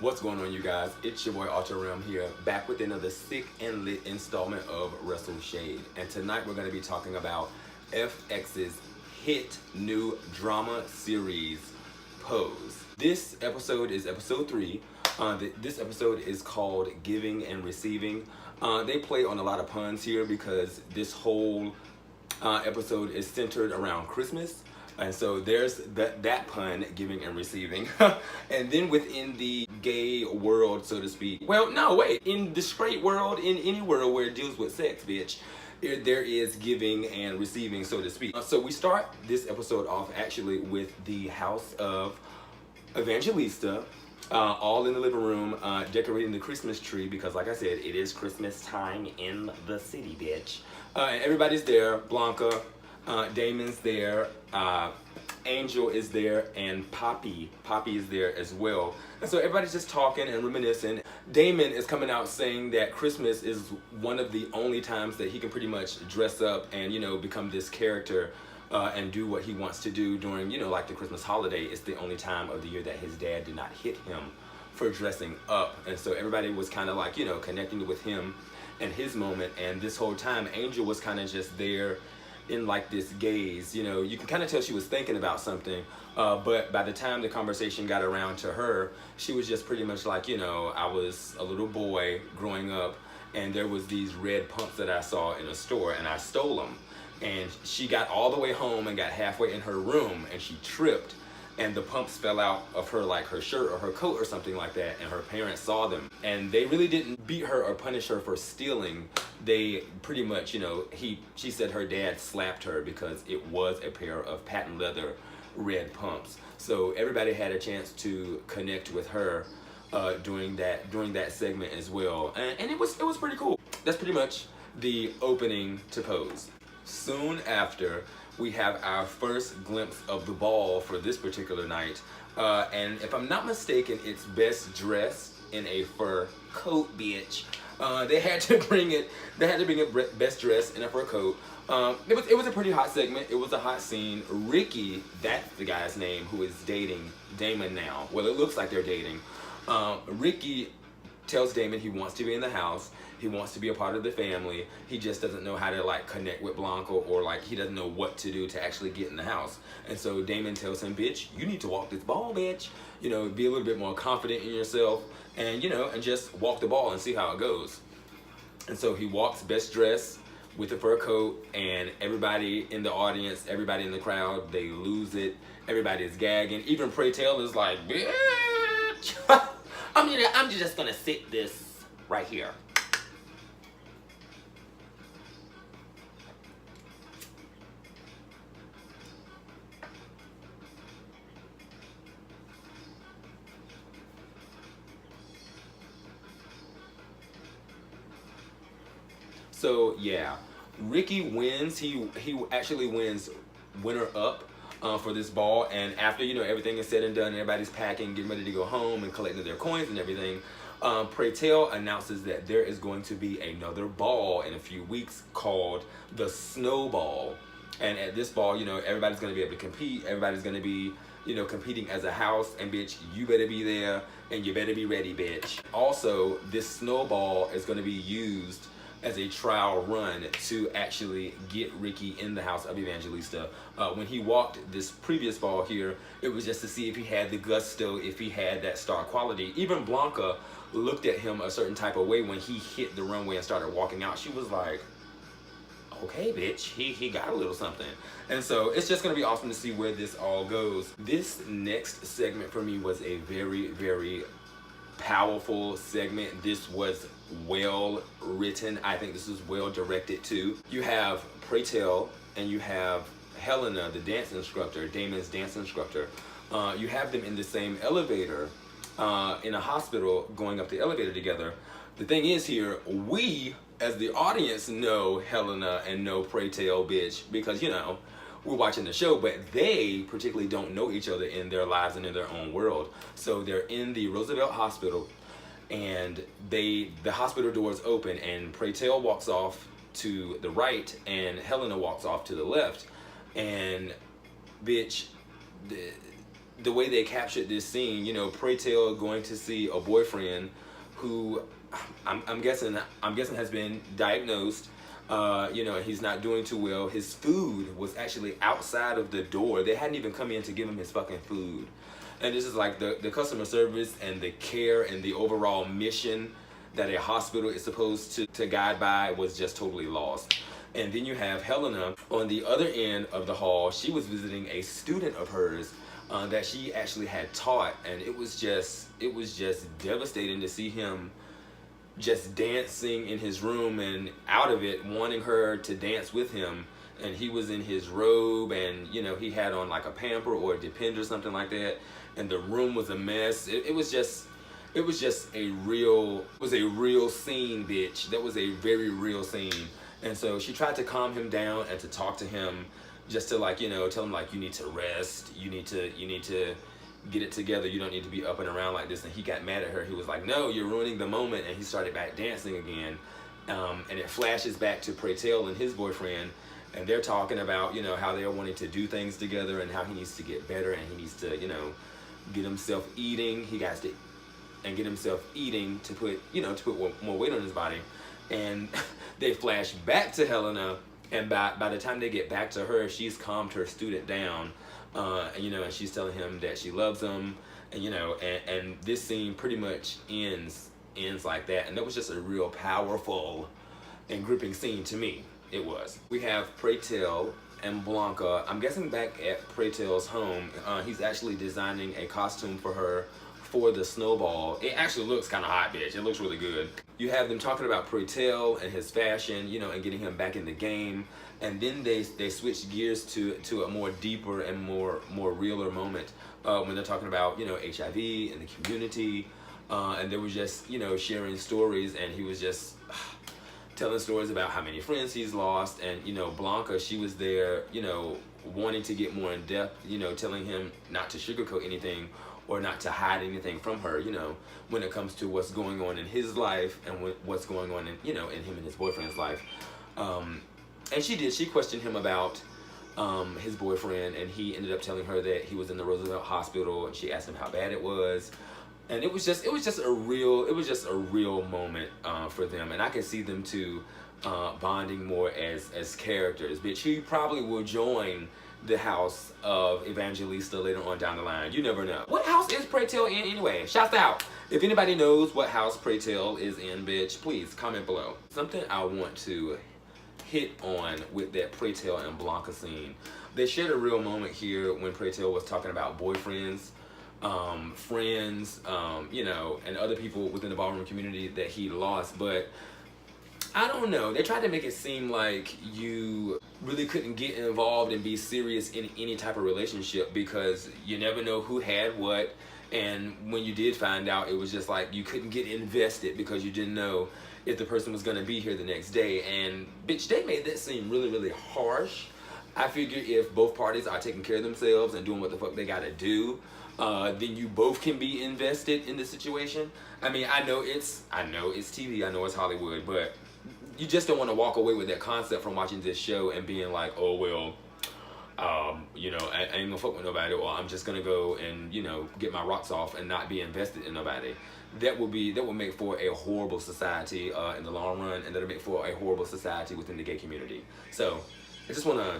What's going on, you guys? It's your boy Ultra Realm here, back with another sick and lit installment of Wrestleshade. And tonight we're going to be talking about FX's hit new drama series, Pose. This episode is episode 3. This episode is called Giving and Receiving. They play on a lot of puns here because this whole episode is centered around Christmas. And so there's that pun, giving and receiving. And then within the gay world, so to speak, well, no, wait, in the straight world, in any world where it deals with sex, bitch, there is giving and receiving, so to speak. So we start this episode off actually with the house of Evangelista, all in the living room, decorating the Christmas tree because, like I said, it is Christmas time in the city, bitch. And everybody's there. Blanca, Damon's there, Angel is there, and Poppy is there as well. And so everybody's just talking and reminiscing. Damon is coming out saying that Christmas is one of the only times that he can pretty much dress up and, you know, become this character and do what he wants to do during, you know, like the Christmas holiday. It's the only time of the year that his dad did not hit him for dressing up. And so everybody was kind of like, you know, connecting with him and his moment. And this whole time, Angel was kind of just there in like this gaze, you know, you can kind of tell she was thinking about something, but by the time the conversation got around to her, she was just pretty much like, you know, I was a little boy growing up and there was these red pumps that I saw in a store and I stole them. And she got all the way home and got halfway in her room and she tripped and the pumps fell out of her, like her shirt or her coat or something like that, and her parents saw them. And they really didn't beat her or punish her for stealing. They pretty much, you know, she said her dad slapped her because it was a pair of patent leather red pumps. So everybody had a chance to connect with her during that segment as well. And it was pretty cool. That's pretty much the opening to Pose. Soon after, we have our first glimpse of the ball for this particular night. And if I'm not mistaken, it's Best Dressed in a fur coat, bitch. They had to bring it Best Dressed in a fur coat. It was a pretty hot segment. It was a hot scene. Ricky, that's the guy's name who is dating Damon now. Well, it looks like they're dating. Ricky tells Damon he wants to be in the house. He wants to be a part of the family. He just doesn't know how to like connect with Blanca, or like he doesn't know what to do to actually get in the house. And so Damon tells him, bitch, you need to walk this ball, bitch. You know, be a little bit more confident in yourself and, you know, and just walk the ball and see how it goes. And so he walks Best Dressed with a fur coat, and everybody in the audience, everybody in the crowd, they lose it. Everybody's gagging. Even Pray Tell is like, bitch. I'm just gonna sit this right here. So yeah, Ricky wins. He actually wins winner up for this ball. And after, you know, everything is said and done, everybody's packing, getting ready to go home and collecting their coins and everything. Pray Tell announces that there is going to be another ball in a few weeks called the Snowball. And at this ball, you know, everybody's going to be able to compete. Everybody's going to be, you know, competing as a house. And bitch, you better be there and you better be ready, bitch. Also, this Snowball is going to be used as a trial run to actually get Ricky in the house of Evangelista. When he walked this previous ball here, it was just to see if he had the gusto, if he had that star quality. Even Blanca looked at him a certain type of way when he hit the runway and started walking out. She was like, okay, bitch, he got a little something. And so it's just gonna be awesome to see where this all goes. This next segment for me was a very, very powerful segment. This was well written. I think this was well directed too. You have Pray Tell and you have Helena, the dance instructor, Damon's dance instructor. You have them in the same elevator in a hospital, going up the elevator together. The thing is here, we as the audience know Helena and know Pray Tell, bitch, because, you know, we're watching the show, but they particularly don't know each other in their lives and in their own world. So they're in the Roosevelt Hospital, and the hospital doors open, and Pray Tell walks off to the right, and Helena walks off to the left. And bitch, the way they captured this scene, you know, Pray Tell going to see a boyfriend who I'm guessing has been diagnosed. You know, he's not doing too well. His food was actually outside of the door. They hadn't even come in to give him his fucking food. And this is like the customer service and the care and the overall mission that a hospital is supposed to guide by was just totally lost. And then you have Helena on the other end of the hall. She was visiting a student of hers that she actually had taught, and it was just devastating to see him just dancing in his room and out of it, wanting her to dance with him. And he was in his robe, and you know, he had on like a pamper or a depend or something like that, and the room was a mess. It was just a real scene, bitch. That was a very real scene. And so she tried to calm him down and to talk to him, just to, like, you know, tell him like, you need to rest, you need to get it together, you don't need to be up and around like this. And he got mad at her. He was like, no, you're ruining the moment. And he started back dancing again. And it flashes back to Pray Tell and his boyfriend, and they're talking about, you know, how they're wanting to do things together and how he needs to get better and he needs to, you know, get himself eating. He got to get himself eating to put more weight on his body. And they flash back to Helena, and by the time they get back to her, she's calmed her student down, you know, and she's telling him that she loves him, and you know, and this scene pretty much ends like that. And that was just a real powerful and gripping scene to me. It was. We have Pray Tell and Blanca. I'm guessing back at Pray Tell's home. He's actually designing a costume for her for the snowball. It actually looks kind of hot, bitch. It looks really good. You have them talking about Pray Tell and his fashion, you know, and getting him back in the game. And then they switch gears to a more deeper and more realer moment when they're talking about, you know, HIV and the community. And they were just, you know, sharing stories, and he was just telling stories about how many friends he's lost. And, you know, Blanca, she was there, you know, wanting to get more in depth, you know, telling him not to sugarcoat anything or not to hide anything from her, you know, when it comes to what's going on in his life and what's going on in, you know, in him and his boyfriend's life. And she questioned him about his boyfriend, and he ended up telling her that he was in the Roosevelt Hospital, and she asked him how bad it was. And it was just a real moment for them, and I can see them two bonding more as characters. Bitch, he probably will join the house of Evangelista later on down the line. You never know. What house is Pray Tell in anyway? Shouts out. If anybody knows what house Pray Tell is in, bitch, please comment below. Something I want to hit on with that Pray Tell and Blanca scene. They shared a real moment here when Pray Tell was talking about boyfriends, friends, you know, and other people within the ballroom community that he lost. But I don't know, they tried to make it seem like you really couldn't get involved and be serious in any type of relationship because you never know who had what. And when you did find out, it was just like you couldn't get invested because you didn't know if the person was gonna be here the next day. And bitch, they made that seem really, really harsh. I figure if both parties are taking care of themselves and doing what the fuck they gotta do, then you both can be invested in the situation. I mean, I know it's TV, I know it's Hollywood, but you just don't want to walk away with that concept from watching this show and being like, oh well, you know, I ain't gonna fuck with nobody, or I'm just gonna go and, you know, get my rocks off and not be invested in nobody. That will make for a horrible society in the long run, and that'll make for a horrible society within the gay community. So I just wanna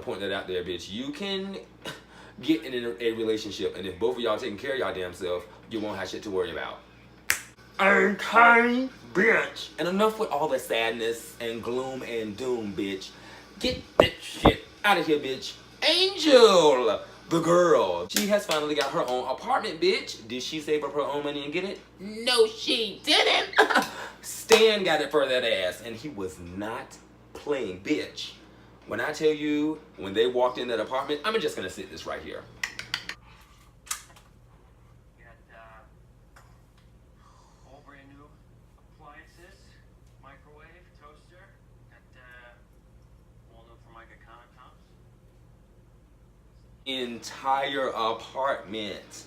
point that out there, bitch. You can get in a relationship, and if both of y'all taking care of y'all damn self, you won't have shit to worry about. Okay, bitch. And enough with all the sadness and gloom and doom, bitch. Get that shit out of here, bitch. Angel, the girl, she has finally got her own apartment, bitch. Did she save up her own money and get it? No, she didn't. Stan got it for that ass, and he was not playing, bitch. When I tell you, when they walked in that apartment, I'm just gonna sit this right here. All brand new appliances, microwave, toaster, all new Formica countertops. Entire apartment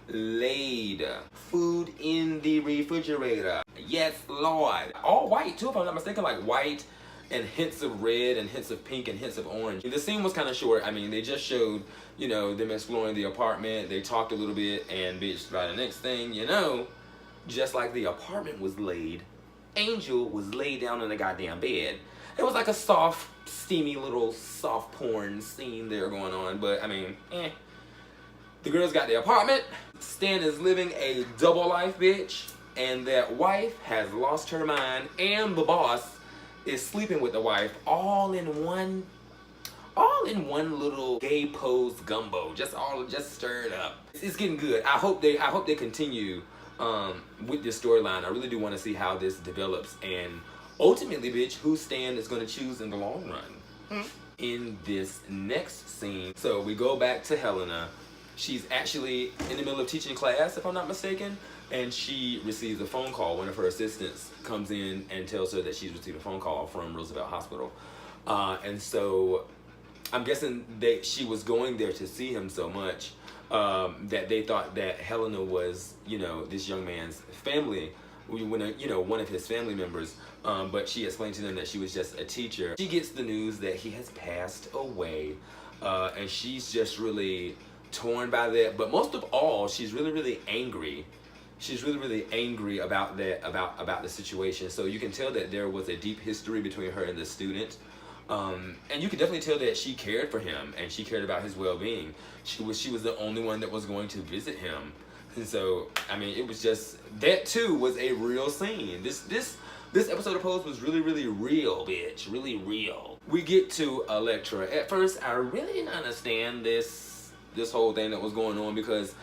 laid. Food in the refrigerator. Yes, Lord. All white too, if I'm not mistaken, like white and hints of red and hints of pink and hints of orange. The scene was kind of short. I mean, they just showed, you know, them exploring the apartment. They talked a little bit, and bitch, by the next thing you know, just like the apartment was laid, Angel was laid down in the goddamn bed. It was like a soft, steamy little soft porn scene there going on, but I mean, The girls got the apartment. Stan is living a double life, bitch, and that wife has lost her mind, and the boss is sleeping with the wife all in one little gay pose gumbo, just stirred up. It's getting good. I hope they continue with this storyline. I really do want to see how this develops, and ultimately, bitch, who Stan is going to choose in the long run. In this next scene, so we go back to Helena. She's actually in the middle of teaching class, if I'm not mistaken, and she receives a phone call. One of her assistants comes in and tells her that she's received a phone call from Roosevelt Hospital. And so I'm guessing that she was going there to see him so much that they thought that Helena was, you know, this young man's family, you know, one of his family members. But she explained to them that she was just a teacher. She gets the news that he has passed away, and she's just really torn by that. But most of all, she's really angry. She's really angry about that, about the situation. So you can tell that there was a deep history between her and the student. And you can definitely tell that she cared for him and she cared about his well-being. She was the only one that was going to visit him. And so, I mean, it was just, that too was a real scene. This episode of Pose was really real, bitch. Really real. We get to Elektra. At first, I really didn't understand this whole thing that was going on, because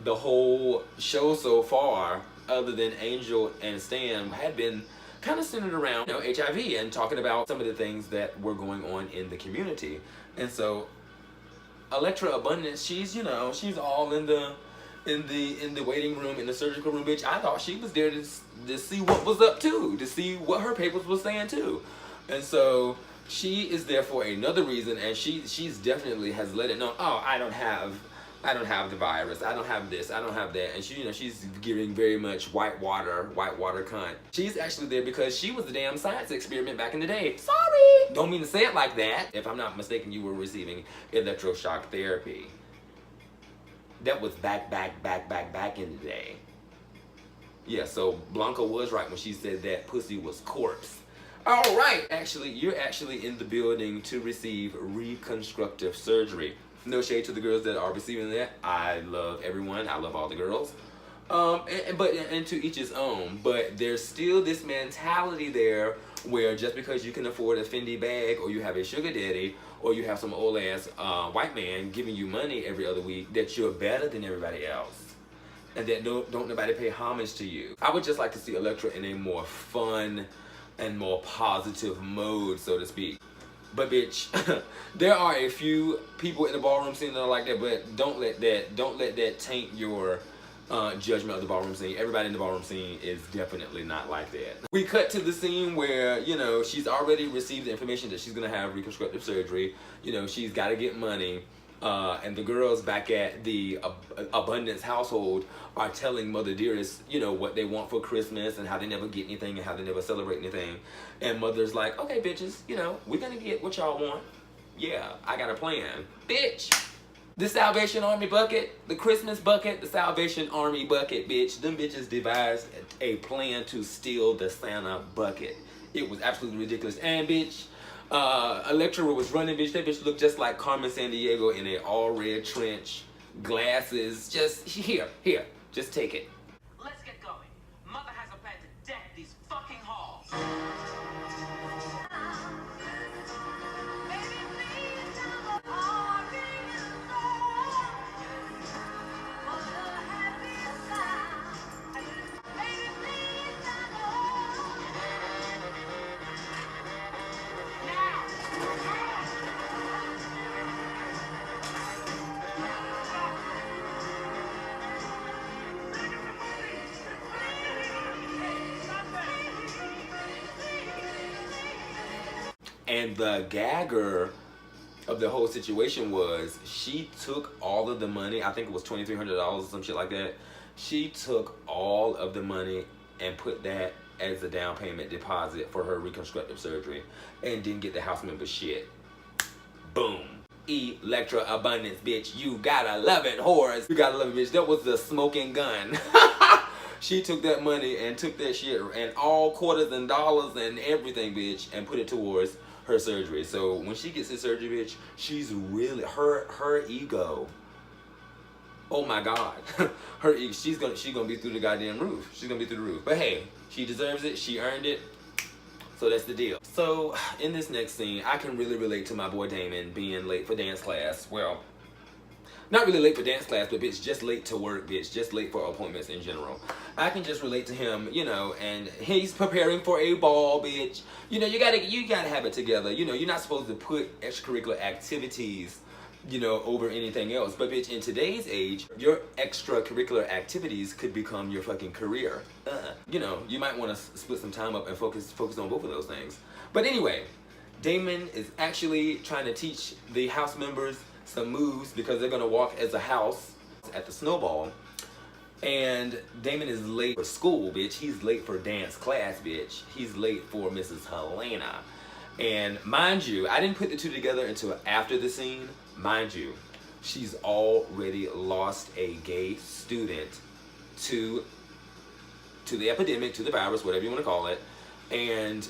the whole show so far, other than Angel and Stan, had been kind of centered around, you know, HIV and talking about some of the things that were going on in the community. And so Elektra Abundance, she's, you know, she's all in the waiting room, in the surgical room, bitch. I thought she was there to see what was up too, to see what her papers was saying too. And so she is there for another reason, and she's definitely has let it know, oh, I don't have the virus, I don't have this, I don't have that. And she, you know, she's giving very much whitewater cunt. She's actually there because she was the damn science experiment back in the day. Sorry! Don't mean to say it like that. If I'm not mistaken, you were receiving electroshock therapy. That was back in the day. Yeah, so Blanca was right when she said that pussy was corpse. All right, actually, you're actually in the building to receive reconstructive surgery. No shade to the girls that are receiving that. I love everyone. I love all the girls. And to each his own. But there's still this mentality there where just because you can afford a Fendi bag, or you have a sugar daddy, or you have some old ass white man giving you money every other week, that you're better than everybody else, and that don't nobody pay homage to you. I would just like to see Elektra in a more fun and more positive mode, so to speak. But bitch, there are a few people in the ballroom scene that are like that, but don't let that taint your judgment of the ballroom scene. Everybody in the ballroom scene is definitely not like that. We cut to the scene where, you know, she's already received the information that she's gonna have reconstructive surgery. You know, she's got to get money. And the girls back at the Abundance household are telling Mother Dearest, you know, what they want for Christmas and how they never get anything and how they never celebrate anything. And Mother's like, okay, bitches, you know, we're gonna get what y'all want. Yeah, I got a plan. Bitch! The Salvation Army bucket, the Christmas bucket, the Salvation Army bucket, bitch. Them bitches devised a plan to steal the Santa bucket. It was absolutely ridiculous. And bitch, Elektra was running, bitch. That bitch looked just like Carmen Sandiego in a all red trench, glasses. Just here, just take it. Let's get going. Mother has a plan to deck these fucking halls. And the gagger of the whole situation was she took all of the money. I think it was $2,300 or some shit like that. She took all of the money and put that as a down payment deposit for her reconstructive surgery and didn't get the house member shit. Boom. Electra abundance, bitch. You gotta love it, whores. You gotta love it, bitch. That was the smoking gun. She took that money and took that shit and all quarters and dollars and everything, bitch, and put it towards her surgery. So when she gets this surgery, bitch, she's really her ego. Oh my God, she's gonna be through the goddamn roof. She's gonna be through the roof. But hey, she deserves it. She earned it. So that's the deal. So in this next scene, I can really relate to my boy Damon being late for dance class. Well, not really late for dance class, but bitch, just late to work, bitch. Just late for appointments in general. I can just relate to him, you know, and he's preparing for a ball, bitch. You know, you gotta have it together. You know, you're not supposed to put extracurricular activities, you know, over anything else. But bitch, in today's age, your extracurricular activities could become your fucking career. You know, you might want to split some time up and focus on both of those things. But anyway, Damon is actually trying to teach the house members some moves because they're gonna walk as a house at the snowball. And Damon is late for school, bitch. He's late for dance class, bitch. He's late for Mrs. Helena. And mind you, I didn't put the two together until after the scene. Mind you, she's already lost a gay student to the epidemic, to the virus, whatever you want to call it. And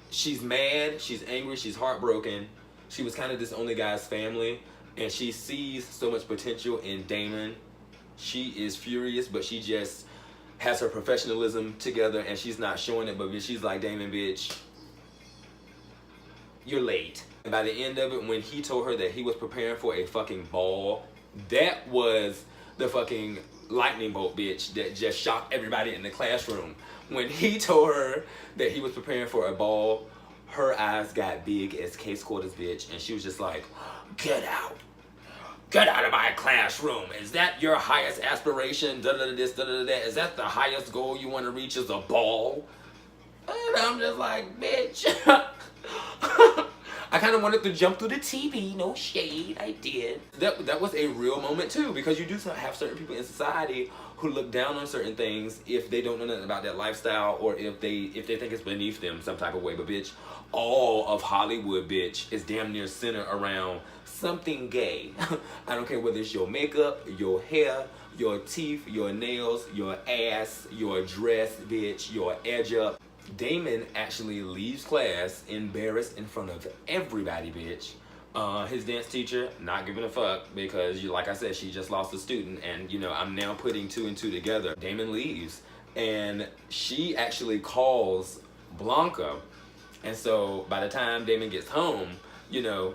she's mad, she's angry, she's heartbroken. She was kind of this only guy's family, and she sees so much potential in Damon. She is furious, but she just has her professionalism together, and she's not showing it, but she's like, Damon, bitch, you're late. And by the end of it, when he told her that he was preparing for a fucking ball, that was the fucking lightning bolt, bitch, that just shocked everybody in the classroom. When he told her that he was preparing for a ball, her eyes got big as case quarters, bitch, and she was just like, get out. Get out of my classroom. Is that your highest aspiration? This, that. Is that the highest goal you want to reach is a ball? And I'm just like, bitch. I kind of wanted to jump through the TV, no shade, I did. That was a real moment too, because you do have certain people in society who look down on certain things if they don't know nothing about that lifestyle, or if they think it's beneath them some type of way. But bitch, all of Hollywood, bitch, is damn near centered around something gay. I don't care whether it's your makeup, your hair, your teeth, your nails, your ass, your dress, bitch, your edge up. Damon actually leaves class embarrassed in front of everybody, bitch. His dance teacher not giving a fuck because, like I said, she just lost a student, and you know, I'm now putting two and two together. Damon leaves, and she actually calls Blanca, and so by the time Damon gets home, you know,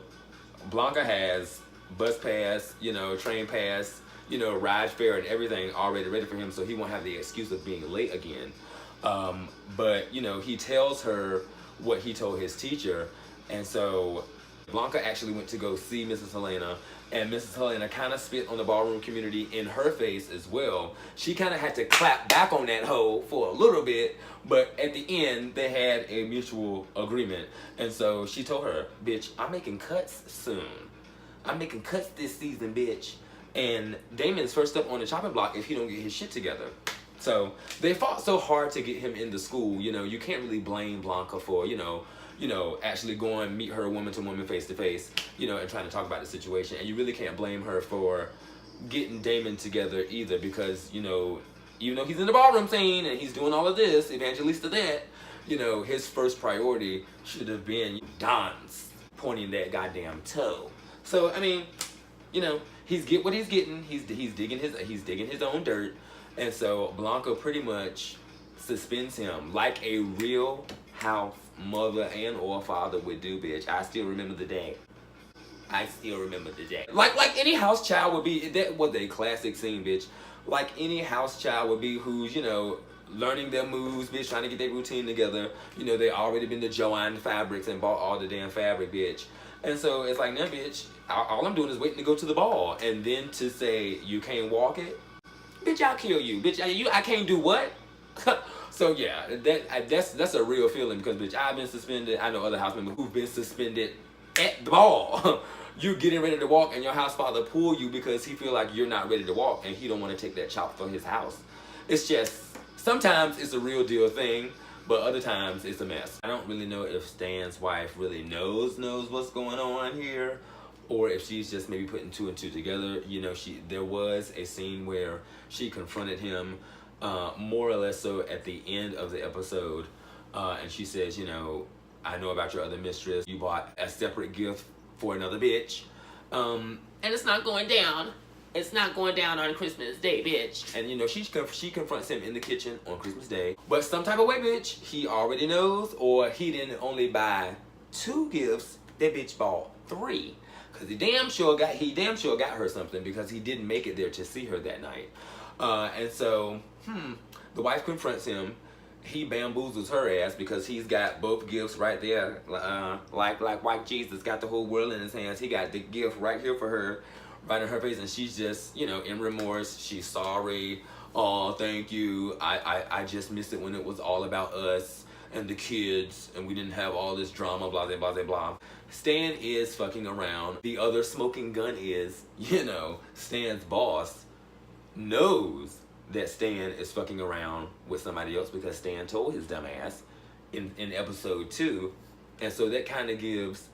Blanca has bus pass, you know, train pass, you know, ride fare and everything already ready for him, so he won't have the excuse of being late again. But, you know, he tells her what he told his teacher, and so Blanca actually went to go see Mrs. Helena, and Mrs. Helena kind of spit on the ballroom community in her face as well. She kind of had to clap back on that hoe for a little bit, but at the end, they had a mutual agreement. And so she told her, bitch, I'm making cuts soon. I'm making cuts this season, bitch. And Damon's first up on the chopping block if he don't get his shit together. So they fought so hard to get him into school. You know, you can't really blame Blanca for, you know, actually going and meet her woman to woman face to face, you know, and trying to talk about the situation. And you really can't blame her for getting Damon together either, because, you know, even though he's in the ballroom scene and he's doing all of this, Evangelista that, you know, his first priority should have been Don's pointing that goddamn toe. So, I mean, you know, he's get what he's getting. He's digging his own dirt. And so Blanca pretty much suspends him like a real house mother and or father would do, bitch. I still remember the day. Like any house child would be. That was a classic scene, bitch. Like any house child would be who's, you know, learning their moves, bitch, trying to get their routine together. You know, they already been to Joanne Fabrics and bought all the damn fabric, bitch. And so it's like, nah, bitch, all I'm doing is waiting to go to the ball. And then to say, you can't walk it? Bitch, I'll kill you. Bitch, I can't do what? So yeah, that's a real feeling, because bitch, I've been suspended. I know other house members who've been suspended at the ball. You getting ready to walk and your house father pull you because he feel like you're not ready to walk and he don't want to take that chop for his house. It's just Sometimes it's a real deal thing, but other times it's a mess. I don't really know if Stan's wife really knows what's going on here, or if she's just maybe putting two and two together. You know, there was a scene where she confronted him, more or less so at the end of the episode, and she says, you know, I know about your other mistress. You bought a separate gift for another bitch, and it's not going down. It's not going down on Christmas Day, bitch. And you know, she confronts him in the kitchen on Christmas Day. But some type of way, bitch, he already knows, or he didn't only buy 2 gifts, that bitch bought 3. Cause he damn sure got her something, because he didn't make it there to see her that night. And so, the wife confronts him. He bamboozles her ass because he's got both gifts right there. Like white Jesus got the whole world in his hands. He got the gift right here for her, right in her face, and she's just, you know, in remorse. She's sorry. Oh, thank you. I just missed it when it was all about us and the kids, and we didn't have all this drama, blah, blah, blah, blah, blah. Stan is fucking around. The other smoking gun is, you know, Stan's boss knows that Stan is fucking around with somebody else, because Stan told his dumb ass in episode 2. And so that kind of gives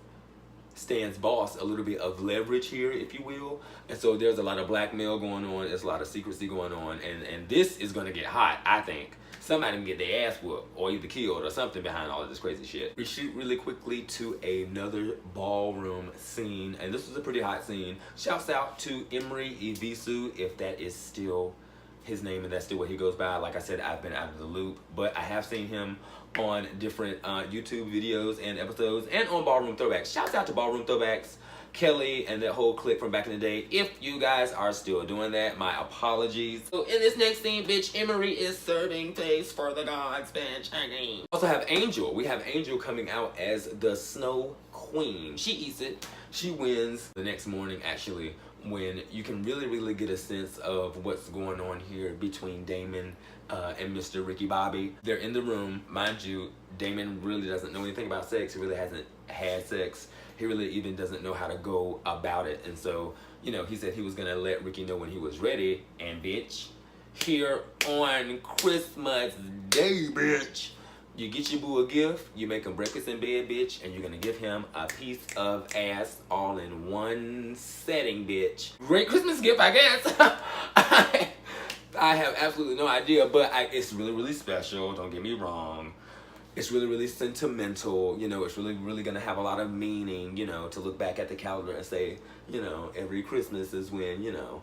Stan's boss a little bit of leverage here, if you will. And so there's a lot of blackmail going on. There's a lot of secrecy going on. And this is going to get hot, I think. Somebody can get their ass whooped or either killed or something behind all of this crazy shit. We shoot really quickly to another ballroom scene. And this was a pretty hot scene. Shouts out to Emery Evisu, if that is still his name and that's still what he goes by. Like I said, I've been out of the loop, but I have seen him on different YouTube videos and episodes, and on Ballroom Throwbacks. Shouts out to Ballroom Throwbacks, Kelly, and that whole clique from back in the day. If you guys are still doing that, my apologies. So in this next scene, bitch, Emery is serving face for the gods, bitch. We also have Angel. We have Angel coming out as the Snow Queen. She eats it. She wins the next morning, actually, when you can really get a sense of what's going on here between Damon and Mr. Ricky Bobby. They're in the room. Mind you, Damon really doesn't know anything about sex. He really hasn't had sex. He really even doesn't know how to go about it. And so, you know, he said he was gonna let Ricky know when he was ready. And bitch, here on Christmas Day, bitch, you get your boo a gift, you make him breakfast in bed, bitch, and you're gonna give him a piece of ass all in one setting, bitch. Great Christmas gift, I guess. I have absolutely no idea, but it's really special, don't get me wrong. It's really sentimental, you know, it's really gonna have a lot of meaning, you know, to look back at the calendar and say, you know, every Christmas is when, you know.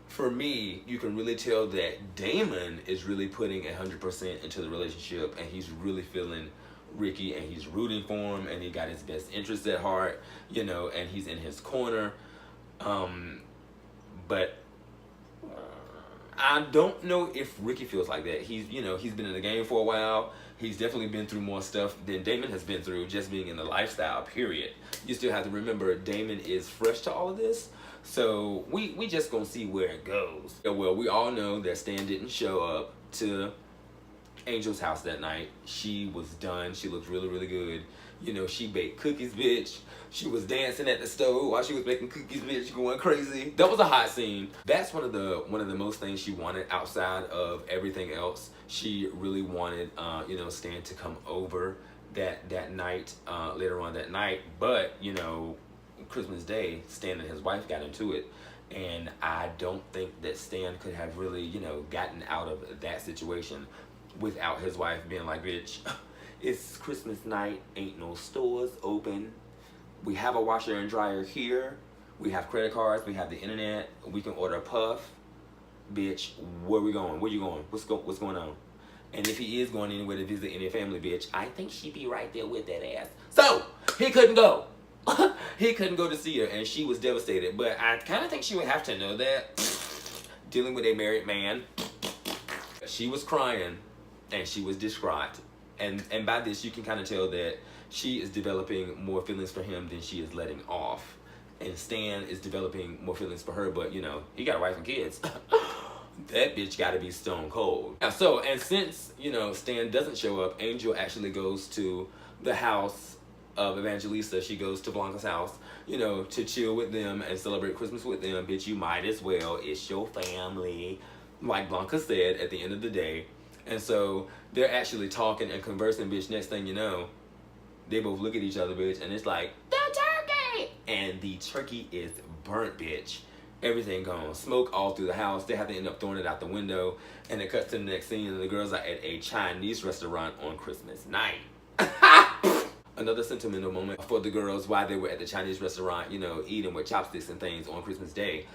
For me, you can really tell that Damon is really putting 100% into the relationship, and he's really feeling Ricky, and he's rooting for him, and he got his best interests at heart, you know, and he's in his corner. But I don't know if Ricky feels like that. He's been in the game for a while. He's definitely been through more stuff than Damon has been through, just being in the lifestyle, period. You still have to remember, Damon is fresh to all of this. So we just gonna see where it goes. Yeah, well, we all know that Stan didn't show up to Angel's house that night. She was done. She looked really good. You know, she baked cookies, bitch. She was dancing at the stove while she was making cookies, bitch, going crazy. That was a hot scene. That's one of the most things she wanted outside of everything else. She really wanted, you know, Stan to come over that night, later on that night. But, you know, Christmas Day, Stan and his wife got into it, and I don't think that Stan could have really, you know, gotten out of that situation without his wife being like, bitch, it's Christmas night, ain't no stores open, we have a washer and dryer here, we have credit cards, we have the internet, we can order a puff, bitch, where we going, where you going, what's going on? And if he is going anywhere to visit any family, bitch, I think she'd be right there with that ass. So he couldn't go. He couldn't go to see her, and she was devastated. But I kind of think she would have to know that, dealing with a married man. She was crying, and she was distraught. And by this, you can kind of tell that she is developing more feelings for him than she is letting off. And Stan is developing more feelings for her, but, you know, he got a wife and kids. That bitch got to be stone cold. Now, so, and since, you know, Stan doesn't show up, Angel actually goes to the house of Evangelista. She goes to Blanca's house, you know, to chill with them and celebrate Christmas with them. Bitch, you might as well. It's your family. like Blanca said, at the end of the day. And so they're actually talking and conversing, bitch. Next thing you know, they both look at each other, bitch, and it's like, the turkey! And the turkey is burnt, bitch. Everything gone. Smoke all through the house. They have to end up throwing it out the window. And it cuts to the next scene, and the girls are at a Chinese restaurant on Christmas night. Another sentimental moment for the girls while they were at the Chinese restaurant, you know, eating with chopsticks and things on Christmas Day.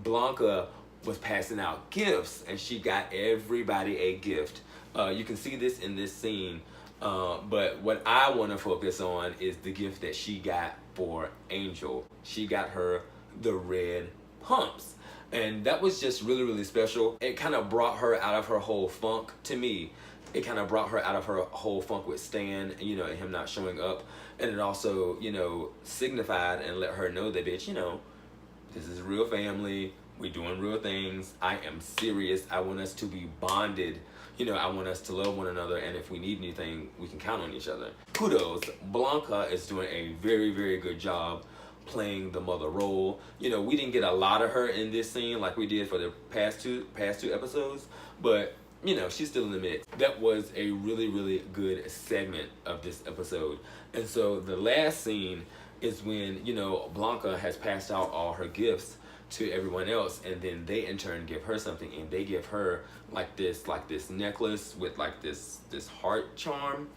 Blanca was passing out gifts, and she got everybody a gift. You can see this in this scene, but what I want to focus on is the gift that she got for Angel. She got her the red pumps, and that was just really, really special. It kind of brought her out of her whole funk to me. It kind of brought her out of her whole funk with Stan, you know, and him not showing up. And it also, you know, signified and let her know that, bitch, you know, this is real family. We're doing real things. I am serious. I want us to be bonded. You know, I want us to love one another. And if we need anything, we can count on each other. Kudos. Blanca is doing a very, very good job playing the mother role. You know, we didn't get a lot of her in this scene like we did for the past two episodes. But you know, she's still in the mix. That was a really, really good segment of this episode. And so the last scene is when, you know, Blanca has passed out all her gifts to everyone else, and then they in turn give her something, and they give her like this necklace with like this heart charm,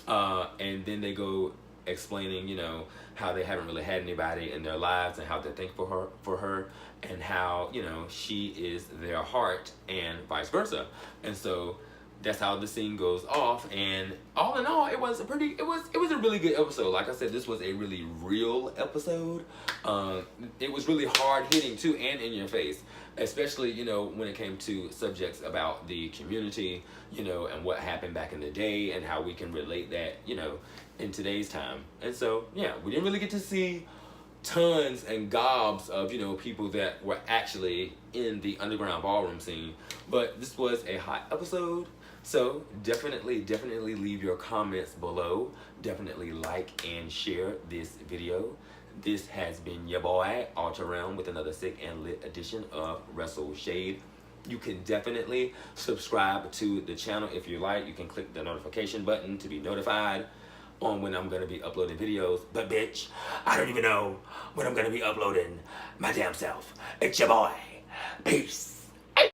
and then they go explaining, you know, how they haven't really had anybody in their lives and how they're thankful for her and how, you know, she is their heart and vice versa. And so that's how the scene goes off, and all in all, it was a really good episode. Like I said, this was a really real episode. It was really hard hitting too, and in your face, especially, you know, when it came to subjects about the community, you know, and what happened back in the day and how we can relate that, you know, in today's time. And so, yeah, we didn't really get to see tons and gobs of, you know, people that were actually in the underground ballroom scene, but this was a hot episode. So definitely leave your comments below. Definitely like and share this video. This has been your boy, Ultra Realm, with another sick and lit edition of Wrestleshade. You can definitely subscribe to the channel if you like. You can click the notification button to be notified on when I'm gonna be uploading videos. But bitch, I don't even know when I'm gonna be uploading my damn self. It's your boy. Peace.